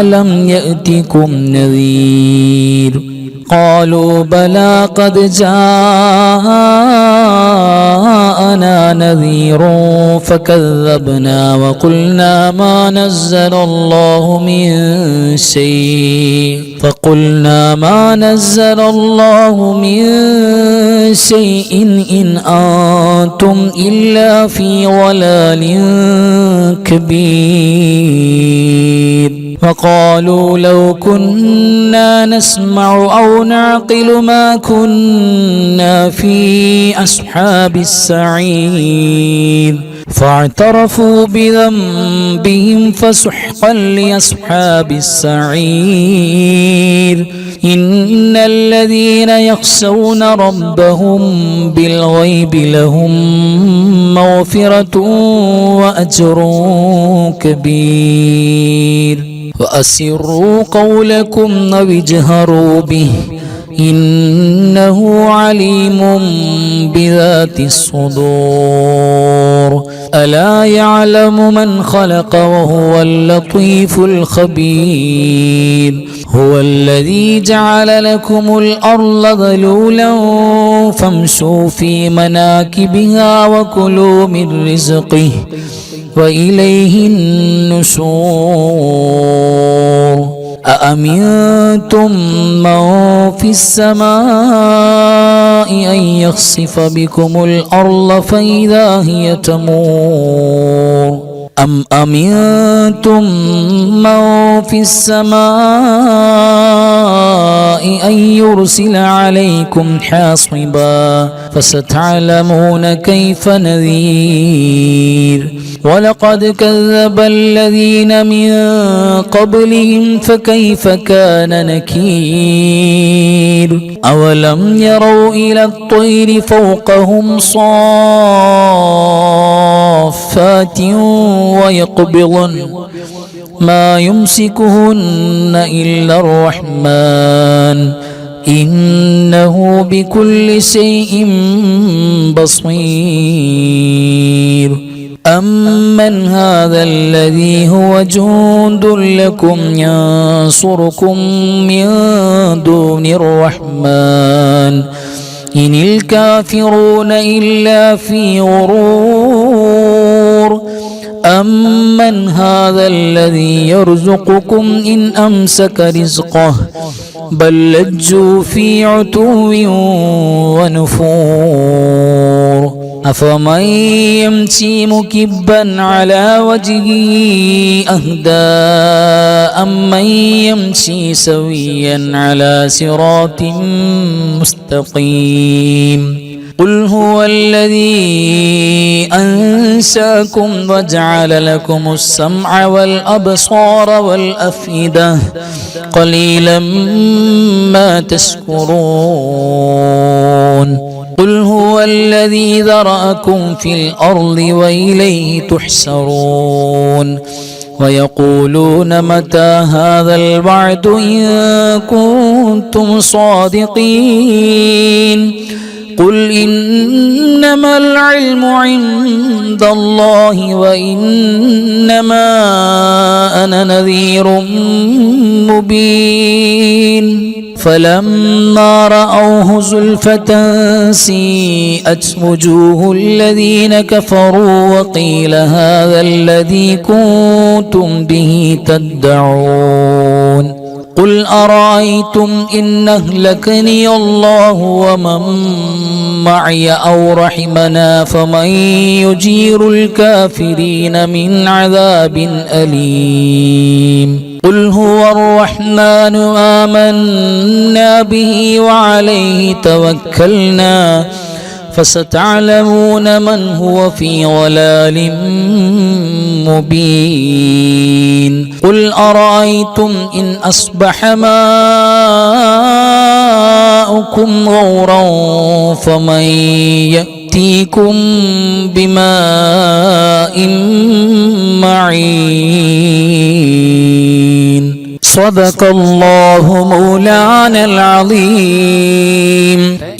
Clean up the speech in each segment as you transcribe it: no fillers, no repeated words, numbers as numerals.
ألم يأتكم نذير قالوا بلى قد جاءنا نذير فكذبنا وقلنا ما نزل الله من شيء إن أنتم إلا في ضلال كبير وقالوا لو كنا نسمع أو نعقل ما كنا في أصحاب السعير فاعترفوا بذنبهم فسحقا لأصحاب السعير إن الذين يخشون ربهم بالغيب لهم مغفرة وأجر كبير وأسروا قولكم أو اجهروا به إنه عليم بذات الصدور ألا يعلم من خلق وهو اللطيف الخبير هو الذي جعل لكم الأرض ذلولا فامشوا في مناكبها وكلوا من رزقه وإليه النشور أأمنتم من في السماء أن يخسف بكم الأرض فإذا هي تمور أم أمنتم من في السماء أن يرسل عليكم حاصبا فستعلمون كيف نذير ولقد كذب الذين من قبلهم فكيف كان نكير أولم يروا إلى الطير فوقهم صافات ويقبضن ما يمسكهن إلا الرحمن إنه بكل شيء بصير أمن هذا الذي هو جند لكم ينصركم من دون الرحمن إن الكافرون إلا في غرور أمن هذا الذي يرزقكم إن أمسك رزقه بل لجوا في عتو ونفور أفمن يمشي مكبا على وجهه أهدى أمن يمشي سويا على صراط مستقيم قل هو الذي أنشأكم وجعل لكم السمع والأبصار والأفئدة قليلا ما تشكرون قل هو الذي ذرأكم في الأرض وإليه تحشرون ويقولون متى هذا الوعد إن كنتم صادقين قل إنما العلم عند الله وإنما أنا نذير مبين فلما رأوه زلفة سيئت وجوه الذين كفروا وقيل هذا الذي كنتم به تدعون قل أرأيتم إن أهلكني الله ومن معي أو رحمنا فمن يجير الكافرين من عذاب أليم قل هو الرحمن آمنا به وعليه توكلنا فستعلمون من هو في ضلال مبين قل أرأيتم إن أصبح ماؤكم غورا فمن يأتيكم بماء معين صدق الله مولانا العظيم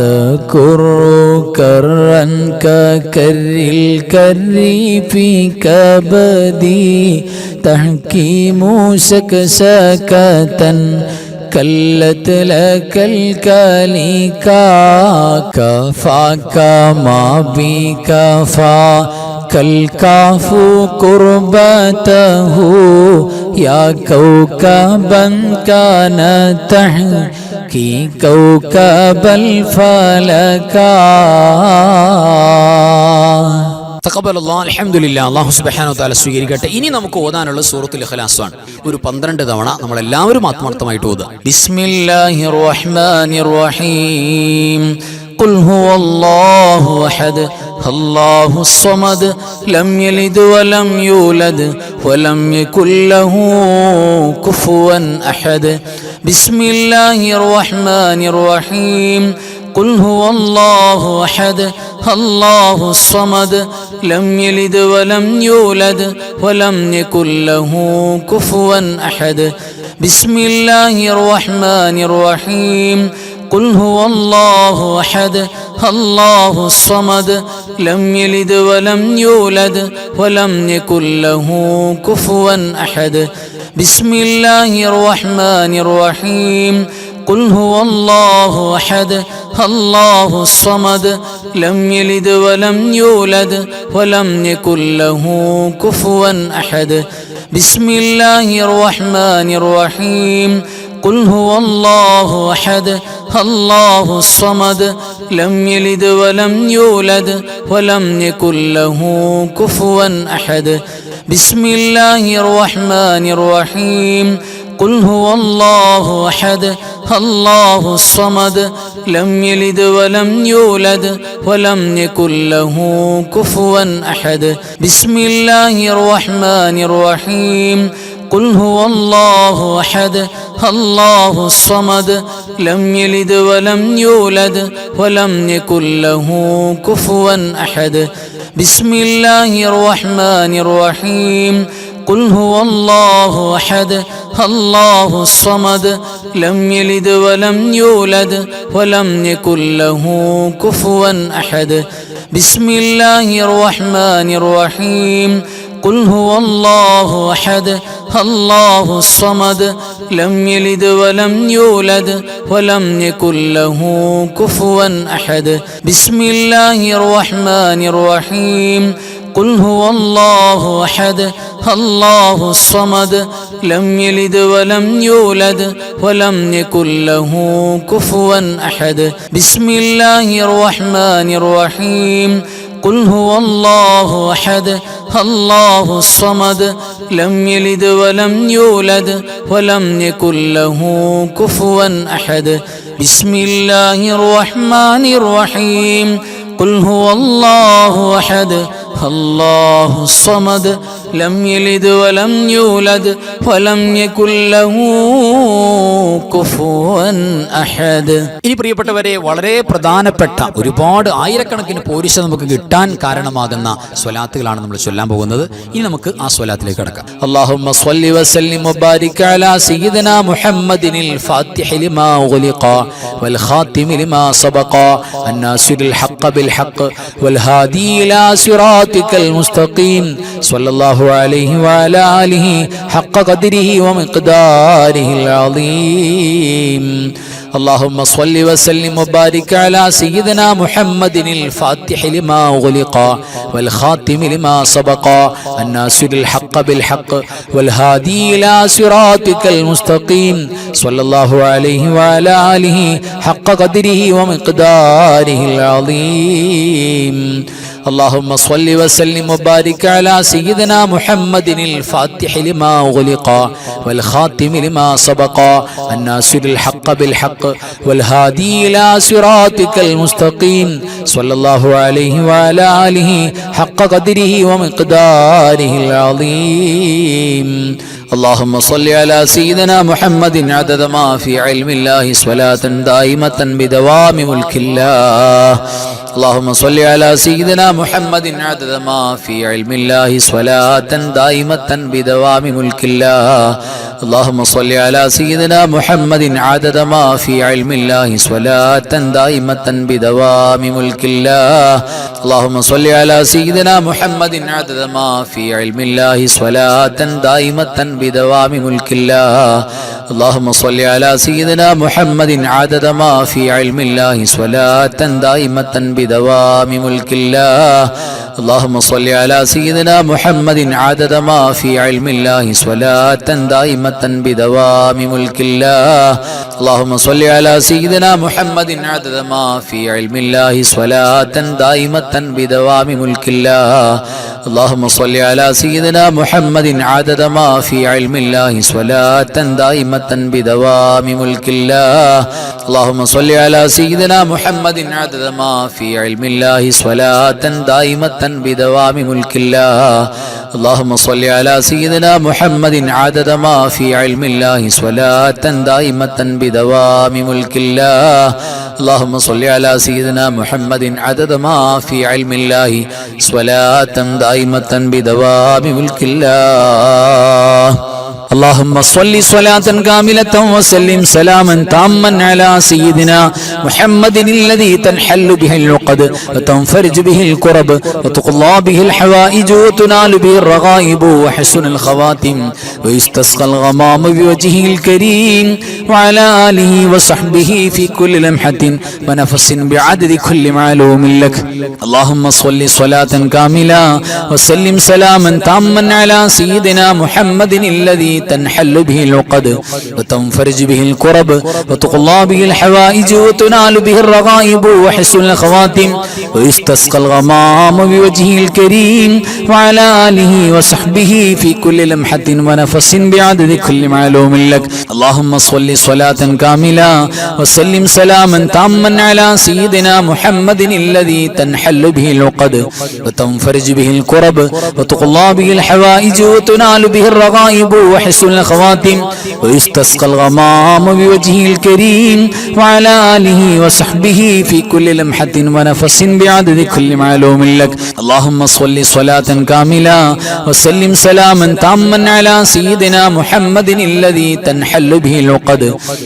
تكر كرا ككر الكر في كبدي تحكيم سكسكة كلت لك الكاليكا كفاك ما بكفا كالكاف قربته يا كوكبا كان تحكي كوكب الفلكا. തഖബ്ബലല്ലാഹ് അൽഹംദുലില്ലാഹ്. അല്ലാഹു സുബ്ഹാനഹു വ തആല സ്വീകരിക്കട്ടെ. ഇനി നമുക്ക് ഓതാനുള്ള സൂറത്തുൽ ഇഖ്ലാസ് ആണ്. ഒരു 12 തവണ നമ്മൾ എല്ലാവരും ആത്മാർത്ഥമായിട്ട് ഓതുക. ബിസ്മില്ലാഹിർ റഹ്മാനിർ റഹീം. ഖുൽ ഹുവല്ലാഹു അഹദ് അല്ലാഹുസ് സമദ് ലം യലിദ് വലം യൂലദ് വലം യകുൽ ലഹു കുഫുവൻ അഹദ്. ബിസ്മില്ലാഹിർ റഹ്മാനിർ റഹീം. قل هو الله أحد الله الصمد لم يلد ولم يولد ولم يكن له كفوا أحد. بسم الله الرحمن الرحيم. قل هو الله أحد الله الصمد لم يلد ولم يولد ولم يكن له كفوا أحد. بسم الله الرحمن الرحيم. قل هو الله أحد الله الصمد لم يلد ولم يولد ولم يكن له كفوا أحد. بسم الله الرحمن الرحيم. قل هو الله أحد الله الصمد لم يلد ولم يولد ولم يكن له كفوا أحد. بسم الله الرحمن الرحيم. قل هو الله أحد الله الصمد لم يلد ولم يولد ولم يكن له كفوا أحد. بسم الله الرحمن الرحيم. قل هو الله أحد الله الصمد لم يلد ولم يولد ولم يكن له كفوا أحد. بسم الله الرحمن الرحيم. قل هو الله أحد الله الصمد لم يلد ولم يولد ولم يكن له كفوا أحد. بسم الله الرحمن الرحيم. قل هو الله أحد الله الصمد لم يلد ولم يولد ولم يكن له كفوا أحد. بسم الله الرحمن الرحيم. قل هو الله أحد الله الصمد لم يلد ولم يولد ولم يكن له كفوا أحد. بسم الله الرحمن الرحيم. قل هو الله أحد الله الصمد لم يلد ولم يولد ولم يكن له كفوا أحد. بسم الله الرحمن الرحيم. قل هو الله أحد الله الصمد لم يلد ولم يولد ولم يكن له كفوا أحد. ഇനി പ്രിയപ്പെട്ടവരെ, വളരെ പ്രധാനപ്പെട്ട ഒരുപാട് ആയിരക്കണക്കിന് പോരിശ നമുക്ക് കിട്ടാൻ കാരണമാകുന്ന സ്വലാത്തുകളാണ് നമ്മൾ ചൊല്ലാൻ പോകുന്നത്. ഇനി നമുക്ക് ആ സ്വലാത്തിലേക്ക് കടക്കാം. اللهم صل وسلم وبارك على سيدنا محمد الفاتح لما أغلق والخاتم لما سبق الناصر الحق بالحق والهادي إلى صراطك المستقيم صلى الله عليه وعلى آله حق قدره ومقداره العظيم. اللهم صل وسلم وبارك على سيدنا محمد الفاتح لما أغلق والخاتم لما سبق الناصر الحق بالحق والهادي إلى صراطك المستقيم صلى الله عليه وعلى آله حق قدره ومقداره العظيم. اللهم صل وسلم وبارك على سيدنا محمد الفاتح لما أغلق والخاتم لما سبق الناصر الحق بالحق والهادي إلى صراطك المستقيم صلى الله عليه وعلى آله حق قدره ومقداره العظيم. اللهم صل على سيدنا محمد عدد ما في علم الله صلاة دائمة بدوام ملك الله. اللهم صل على سيدنا محمد عدد ما في علم الله صلاة دائمة بدوام ملك الله. اللهم صل على سيدنا محمد عدد ما في علم الله صلاة دائمة بدوام ملك الله. اللهم صل على سيدنا محمد عدد ما في علم الله صلاة دائمة بدوام ملك الله. اللهم صل على سيدنا محمد عدد ما في علم الله صلاة دائمة بدوام ملك الله. اللهم صل على سيدنا محمد عدد ما في علم الله صلاة دائمة بدوام ملك الله. اللهم صل على سيدنا محمد عدد ما في علم الله صلاة دائمة بدوام ملك الله. اللهم صل على سيدنا محمد عدد ما في علم الله صلاة دائمة بدوام ملك الله. اللهم صل على سيدنا محمد عدد ما في علم الله صلاة دائمة بدوام ملك الله. اللهم صل على سيدنا محمد عدد ما في علم الله صلاة دائمة بدوام ملك الله. اللهم صل على سيدنا محمد عدد ما في علم الله صلاة دائمة بدوام ملك الله. اللهم صل صلاة كاملة وسلم سلاما تاما على سيدنا محمد الذي تنحل به العقد وتنفرج به الكرب وتقضى به الحوائج وتنال به الرغائب وحسن الخواتم ويستسقى الغمام بوجهه الكريم وعلى آله وصحبه في كل لمحة ونفس بعدد كل معلوم لك. اللهم صل صلاة كاملة وسلم سلاما تاما على سيدنا محمد الذي تنحل به العقد وتنفرج به الكرب وتقضى به الحوائج وتنال به الرغائب وحسن الخواتم ويستسقى الغمام بوجهه الكريم وعلى آله وصحبه في كل لمحة ونفس بعدد كل معلوم لك. اللهم صل صلاة كاملة وسلم سلاما تاما على سيدنا محمد الذي تنحل به العقد وتنفرج به الكرب وتقضى به الحوائج وتنال به الرغائب وحسن الخواتم ويستسقى الغمام بوجهه الكريم وعلى آله وصحبه في كل لمحة ونفس بعدد كل معلوم لك. اللهم صل صلاة كاملة وسلم سلاما تاما على سيدنا محمد الذي تنحل به العقد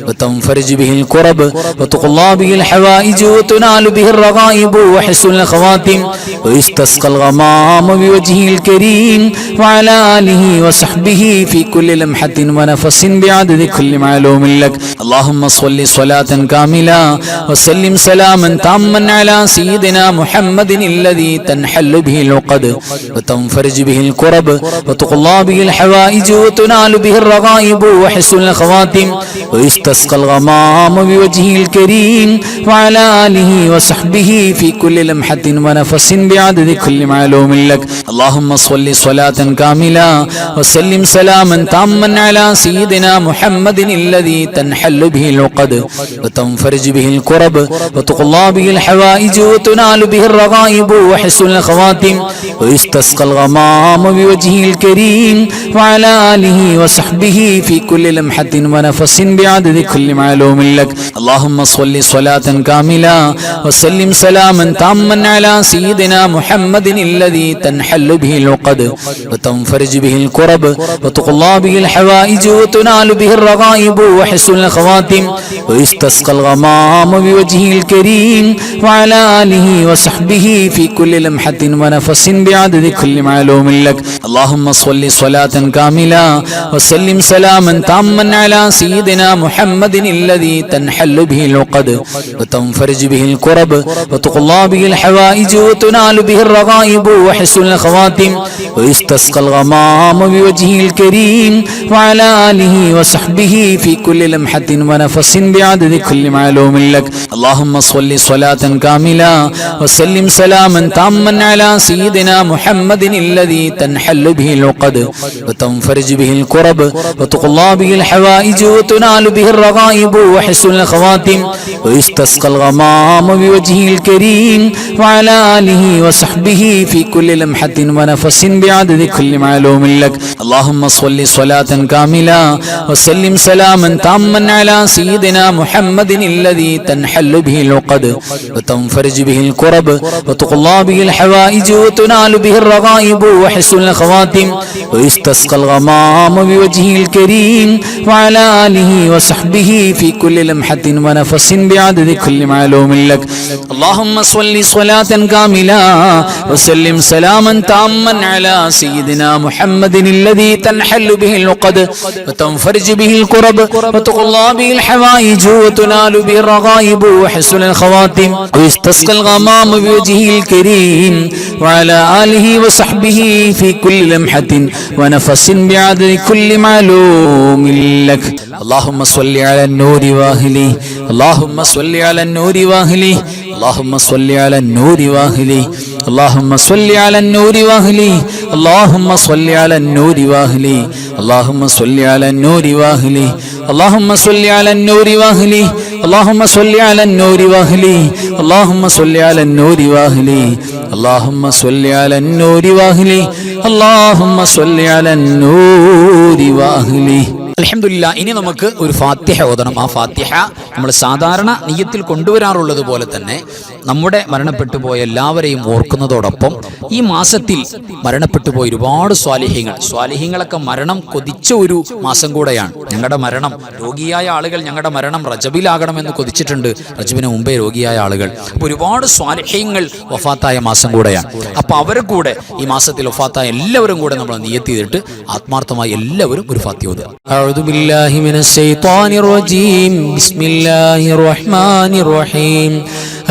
وتنفرج به الكرب وتقضى به الحوائج وتنال به الرغائب وحسن الخواتم ويستسقى الغمام بوجهه الكريم وعلى آله وصحبه في كل لمحة ونفس بعدد كل معلوم لك. اللهم صل صلاة كاملة وسلم سلاما تاما على سيدنا محمد الذي تنحل به العقد وتنفرج به الكرب وتقضى به الحوائج وتنال به الرغائب وحسن الخواتم ويستسقى الغمام بوجهه الكريم وعلى آله وصحبه في كل لمحة ونفس بعدد كل معلوم لك. اللهم صل صلاة كاملة وسلم سلاما تاما على سيدنا محمد الذي تنحل به العقد وتنفرج به الكرب وتقضى به الحوائج وتنال به الرغائب وحسن الخواتم ويستسقى الغمام بوجهه الكريم وعلى آله وصحبه في كل لمحة ونفس بعدد كل معلوم لك. اللهم صل صلاة كاملة وسلم سلاما تاما على سيدنا محمد الذي تنحل به العقد وتنفرج به الكرب وتقضى به الحوائج وتنال به الرغائب وحسن الخواتم ويستسقى الغمام بوجهه الكريم وعلى آله وصحبه في كل لمحة ونفس بعدد كل معلوم لك. اللهم صل صلاة كاملة وسلم سلاما تاما على سيدنا محمد الذي تنحل به العقد وتنفرج به الكرب وتقضى به الحوائج وتنال به الرغائب وحسن الخواتم ويستسقى الغمام بوجهه الكريم وعلى آله وصحبه في كل لمحة ونفس بعدد كل معلوم لك. اللهم صل صلاة كاملة وسلم سلاما تاما على سيدنا محمد الذي تنحل به العقد وتنفرج به الكرب وتقضى به الحوائج وتنال به الرغائب وحسن الخواتم ويستسقى الغمام بوجهه الكريم وعلى آله وصحبه في كل لمحة ونفس بعدد كل معلوم لك. اللهم صل صلاة صلاة كاملة وسلم سلاما تاما على سيدنا محمد الذي تنحل به العقد وتنفرج به الكرب وتقضى به الحوائج وتنال به الرغائب وحسن الخواتم ويستسقى الغمام بوجهه الكريم وعلى آله وصحبه في كل لمحة ونفس بعدد كل معلوم لك. اللهم صل صلاة كاملة وسلم سلاما تاما على سيدنا محمد الذي تنحل به العقد وتنفرج به الكرب وتقضى به الحوائج وتنال به الرغائب وحسن الخواتم ويستسقى الغمام بوجهه الكريم وعلى آله وصحبه في كل لمحة ونفس بعدد كل معلوم لك. اللهم صل على النور واهله اللهم صل على النور واهله اللهم صل على النور واهله اللهم صل على النور واهله اللهم صل على النور واهله اللهم صل على النور واهله اللهم صل على النور واهله اللهم صل على النور واهله اللهم صل على النور واهله اللهم صل على النور واهله اللهم صل على النور واهله. അൽഹംദുലില്ലാ. ഇനി നമുക്ക് ഒരു ഫാത്തിഹ ഓതണം. ആ ഫാത്തിഹ നമ്മൾ സാധാരണ നിയ്യത്തിൽ കൊണ്ടുവരാറുള്ളത് പോലെ തന്നെ നമ്മുടെ മരണപ്പെട്ടു പോയ എല്ലാവരെയും ഓർക്കുന്നതോടൊപ്പം ഈ മാസത്തിൽ മരണപ്പെട്ടു പോയ ഒരുപാട് സ്വാലിഹീങ്ങളൊക്കെ മരണം കൊതിച്ച ഒരു മാസം കൂടെയാണ്. ഞങ്ങളുടെ മരണം, രോഗിയായ ആളുകൾ ഞങ്ങളുടെ മരണം റജബിലാകണമെന്ന് കൊതിച്ചിട്ടുണ്ട്, റജബിന് മുമ്പേ രോഗിയായ ആളുകൾ. അപ്പോൾ ഒരുപാട് സ്വാലിഹീങ്ങൾ വഫാത്തായ മാസം കൂടെയാണ്. അപ്പോൾ അവരെ കൂടെ ഈ മാസത്തിൽ വഫാത്തായ എല്ലാവരും കൂടെ നമ്മൾ നിയ്യത്ത് ചെയ്തിട്ട് ആത്മാർത്ഥമായി എല്ലാവരും ഒരു ഫാത്തിഹ ഓതുക. أعوذ بالله من الشيطان الرجيم. بسم الله الرحمن الرحيم.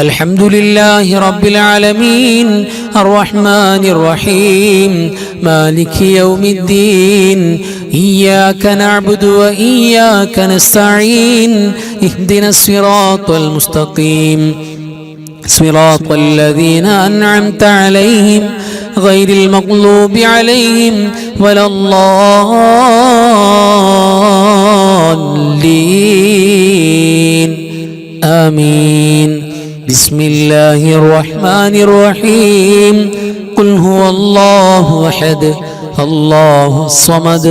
الحمد لله رب العالمين الرحمن الرحيم مالك يوم الدين إياك نعبد وإياك نستعين اهدنا الصراط المستقيم صراط الذين أنعمت عليهم غير المغضوب عليهم ولا الضالين آمين. بسم الله الرحمن الرحيم. قل هو الله أحد الله الصمد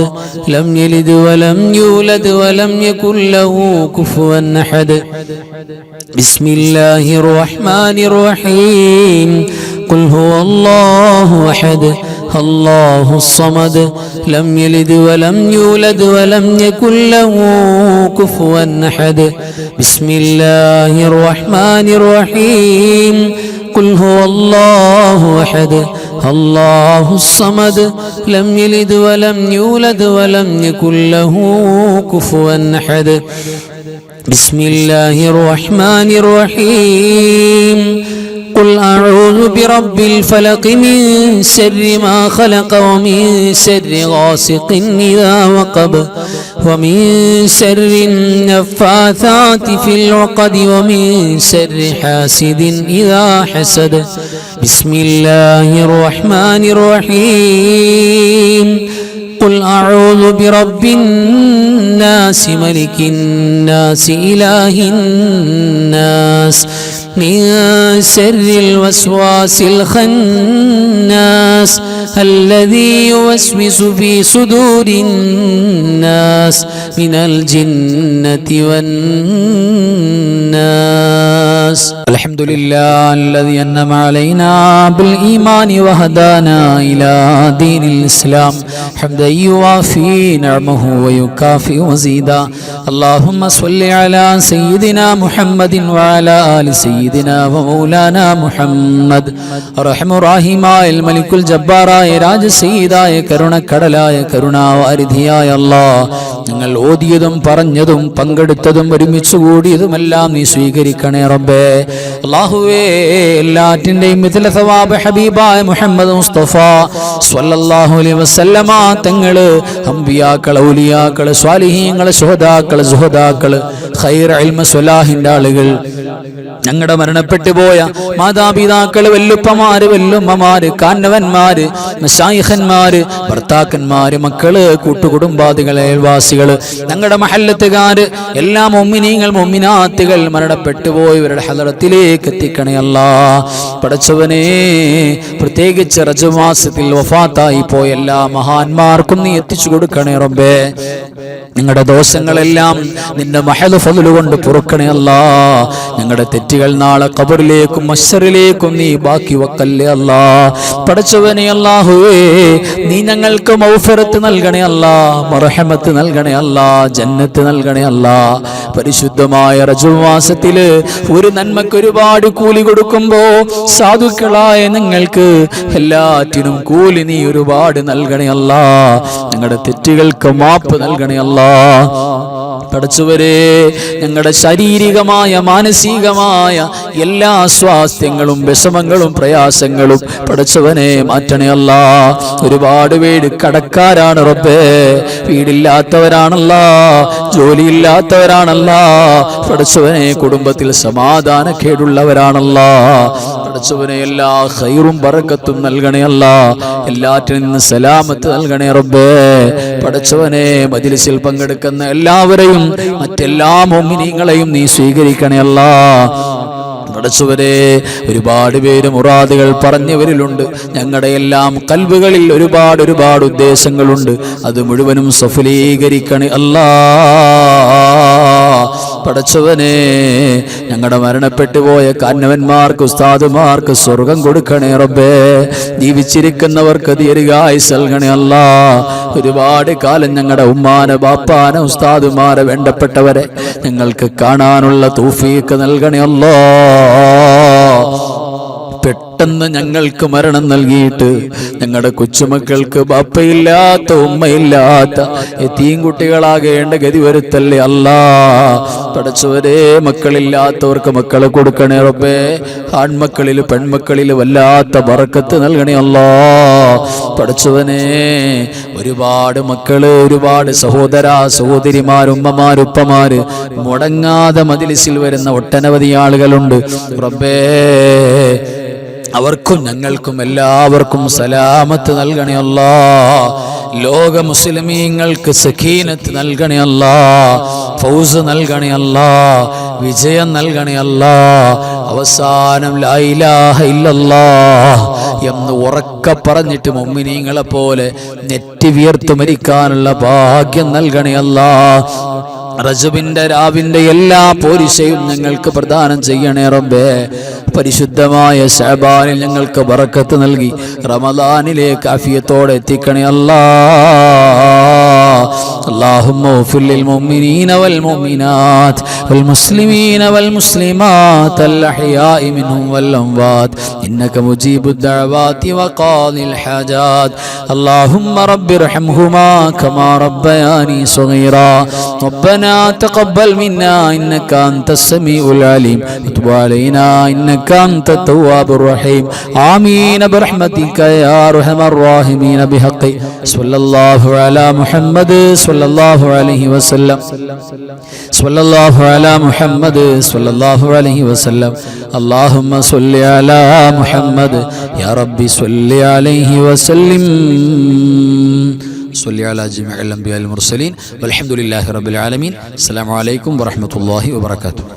لم يلد ولم يولد ولم يكن له كفوا أحد. بسم الله الرحمن الرحيم. قل هو الله أحد الله الصمد لم يلد ولم يولد ولم يكن له كفوا أحد. بسم الله الرحمن الرحيم. قل هو الله أحد الله الصمد لم يلد ولم يولد ولم يكن له كفوا أحد. بسم الله الرحمن الرحيم. قل أعوذ برب الفلق من شر ما خلق ومن شر غاسق إذا وقب ومن شر النفاثات في العقد ومن شر حاسد إذا حسد. بسم الله الرحمن الرحيم. قل أعوذ برب الناس ملك الناس إله الناس من شر الوسواس الخناس الذي يوسوس في صدور الناس من الجنة والناس. الحمد لله الذي أنعم علينا بالإيمان وهدانا إلى دين الإسلام حمدا يوافي نعمه ويكافئ مزيدا. اللهم صل على سيدنا محمد وعلى آل سيدنا ومولانا محمد. رحم الراحماയ മലിക്കുൽ ജബ്ബാറായ രാജസയ്യിദായ കരുണക്കടലായ കരുണാവാരിധിയായ അല്ലാഹ്, ഞങ്ങൾ ഓതിയതും പറഞ്ഞതും പങ്കെടുത്തതും ഒരുമിച്ച് കൂടിയതുമെല്ലാം നീ സ്വീകരിക്കണേ റബ്ബേ. അല്ലാഹുവേ, എല്ലാറ്റിൻ്റെയും മിഥില സവാബ് ഹബീബായ മുഹമ്മദ് മുസ്തഫ സ്വല്ലല്ലാഹു അലൈഹി വസല്ലമ തങ്ങള്, അമ്പിയാക്കള്, ഔലിയാക്കള്, സ്വാലിഹീങ്ങള്, ശുഹദാക്കള്, സുഹദാക്കള്, ഖൈർ ഇൽമ സ്വലാഹിന്റെ ആളുകൾ, ഞങ്ങളുടെ മരണപ്പെട്ടു പോയ മാതാപിതാക്കള്, വെല്ലുപ്പമാര്, വെല്ലുമ്മമാര്, കാരണവന്മാര്, മശായിഖന്മാര്, ഭർത്താക്കന്മാര്, മക്കള്, കൂട്ടുകുടുംബാദികള്, അയൽവാസികള്, ഞങ്ങളുടെ മഹല്ലത്തുകാര്, എല്ലാ മുഅ്മിനീങ്ങൾ മുഅ്മിനാത്തുകൾ മരണപ്പെട്ടു പോയവരുടെ ഹദറത്തിലേക്ക് എത്തിക്കണേ അല്ലാഹ്. പടച്ചവനെ, പ്രത്യേകിച്ച് റജബ് മാസത്തിൽ വഫാത്തായി പോയ എല്ലാ മഹാന്മാർക്കും നീ എത്തിച്ചു കൊടുക്കണേ റബ്ബേ. ഞങ്ങളുടെ ദോഷങ്ങളെല്ലാം നിന്റെ മഹദ് ഫദ്ല് കൊണ്ട് പൊറുക്കണേ അല്ലാഹ്. ഞങ്ങളുടെ തെറ്റുകൾ നാളെ ഖബറിലേക്കും മഹ്ശറിലേക്കും നീ ബാക്കി വെക്കല്ലേ അല്ലാഹ്. പടച്ചവനെ അല്ലാഹുവേ, നീ ഞങ്ങൾക്ക് മഗ്ഫിറത്ത് നൽകണേ അല്ലാഹ്, മർഹമത്ത് നൽകണേ അല്ലാഹ്, ജന്നത്ത് നൽകണേ അല്ലാഹ്. പരിശുദ്ധമായ റജബ് മാസത്തില് ഒരു നന്മക്ക് ഒരുപാട് കൂലി കൊടുക്കുമ്പോ സാധുക്കളായ നിങ്ങൾക്ക് എല്ലാറ്റിനും കൂലി നീ ഒരുപാട് നൽകണേ അല്ലാഹ്. ഞങ്ങളുടെ തെറ്റുകൾക്ക് മാപ്പ് നൽകണേ അല്ലാഹ്. പടച്ചവരെ, ഞങ്ങളുടെ ശാരീരികമായ മാനസികമായ എല്ലാ സ്വാസ്ഥ്യങ്ങളും വിഷമങ്ങളും പ്രയാസങ്ങളും പടച്ചവനെ മാറ്റണേ അല്ലാഹ്. ഒരുപാട് പേര് കടക്കാരാണ് റബ്ബേ, വീടില്ലാത്തവരാണല്ലാ, ജോലിയില്ലാത്തവരാണല്ലാ, പടച്ചവനെ കുടുംബത്തിൽ സമാധാനക്കേടുള്ളവരാണല്ലാ. പടച്ചവനെ എല്ലാ ഖൈറും ബറക്കത്തും നൽകണേ അല്ലാഹ്. എല്ലാറ്റിൽ നിന്ന് സലാമത്ത് നൽകണേ റബ്ബേ. പടച്ചവനെ, മജ്‌ലിസിൽ പങ്കെടുക്കുന്ന എല്ലാവരെയും മറ്റെല്ലാ മുഅ്മിനീങ്ങളെയും നീ സ്വീകരിക്കണേ അല്ലാഹ്. പടച്ചവരെ, ഒരുപാട് പേര് മുറാദുകൾ പറഞ്ഞവരിലുണ്ട്. ഞങ്ങളുടെ എല്ലാം കൽബുകളിൽ ഒരുപാട് ഉദ്ദേശങ്ങളുണ്ട്. അത് മുഴുവനും സഫലീകരിക്കണേ അല്ലാഹ്. പടച്ചവനെ, ഞങ്ങളുടെ മരണപ്പെട്ടു പോയ കാരണവന്മാർക്ക്, ഉസ്താദുമാർക്ക് സ്വർഗം കൊടുക്കണേ റബ്ബേ. ജീവിച്ചിരിക്കുന്നവർക്ക് ദീർഘായുസ്സ് നൽകണേ അല്ലാഹ്. ഒരുപാട് കാലം ഞങ്ങളുടെ ഉമ്മാനെ, ബാപ്പാനെ, ഉസ്താദുമാരെ, വേണ്ടപ്പെട്ടവരെ ഞങ്ങൾക്ക് കാണാനുള്ള തൗഫീഖ് നൽകണേ അല്ലാഹ്. പെട്ടെന്ന് ഞങ്ങൾക്ക് മരണം നൽകിയിട്ട് ഞങ്ങളുടെ കൊച്ചുമക്കൾക്ക് ബാപ്പയില്ലാത്ത, ഉമ്മയില്ലാത്ത യതീം കുട്ടികളാകേണ്ട ഗതി വരുത്തല്ലേ അല്ലാഹ്. പടച്ചവരെ, മക്കളില്ലാത്തവർക്ക് മക്കളെ കൊടുക്കണേ റബ്ബേ. ആൺമക്കളിൽ പെൺമക്കളിൽ വല്ലാത്ത ബറക്കത്ത് നൽകണേ അല്ലാഹ്. പടച്ചവനെ, ഒരുപാട് മക്കള്, ഒരുപാട് സഹോദര സഹോദരിമാർ, ഉമ്മമാർ, ഉപ്പമാര് മുടങ്ങാതെ മജ്‌ലിസിൽ വരുന്ന ഒട്ടനവധി ആളുകളുണ്ട് റബ്ബേ. അവർക്കും ഞങ്ങൾക്കും എല്ലാവർക്കും സലാമത്ത് നൽകണേ അല്ലാഹ്. ലോക മുസ്ലിമീങ്ങൾക്ക് സഖീനത്ത് നൽകണേ അല്ലാഹ്. ഫൗസ് നൽകണേ അല്ലാഹ്. വിജയം നൽകണേ അല്ലാഹ്. അവസാനം ലാ ഇലാഹ ഇല്ലല്ലാഹ് എന്ന് ഉറക്കെ പറഞ്ഞിട്ട് മുഅ്മിനീങ്ങളെ പോലെ നെറ്റി വിയർത്തു മരിക്കാനുള്ള ഭാഗ്യം നൽകണേ അല്ലാഹ്. റജബിന്റെ രാവിന്റെ എല്ലാ പോരിശയും ഞങ്ങൾക്ക് പ്രദാനം ചെയ്യണേ റബ്ബേ. പരിശുദ്ധമായ ശഅബാനിൽ ഞങ്ങൾക്ക് ബറക്കത്ത് നൽകി റമദാനിലേക്ക് ആഫിയത്തോടെ എത്തിക്കണേ അല്ലാഹ്. اللهم اغفر للمؤمنين والمؤمنات والمسلمين والمسلمات الأحياء منهم والأموات إنك مجيب الدعوات وقاضي الحاجات. اللهم رب ارحمهما كما ربياني صغيرا. ربنا تقبل منا إنك أنت السميع العليم وتب علينا إنك أنت التواب الرحيم. آمين برحمتك يا أرحم الراحمين. بحق صلى الله على محمد صلى الله عليه وسلم. صلى الله على محمد صلى الله عليه وسلم. اللهم صل على محمد يا ربي صل عليه وسلم. صل على جميع الأنبياء المرسلين والحمد لله رب العالمين. السلام عليكم ورحمة الله وبركاته.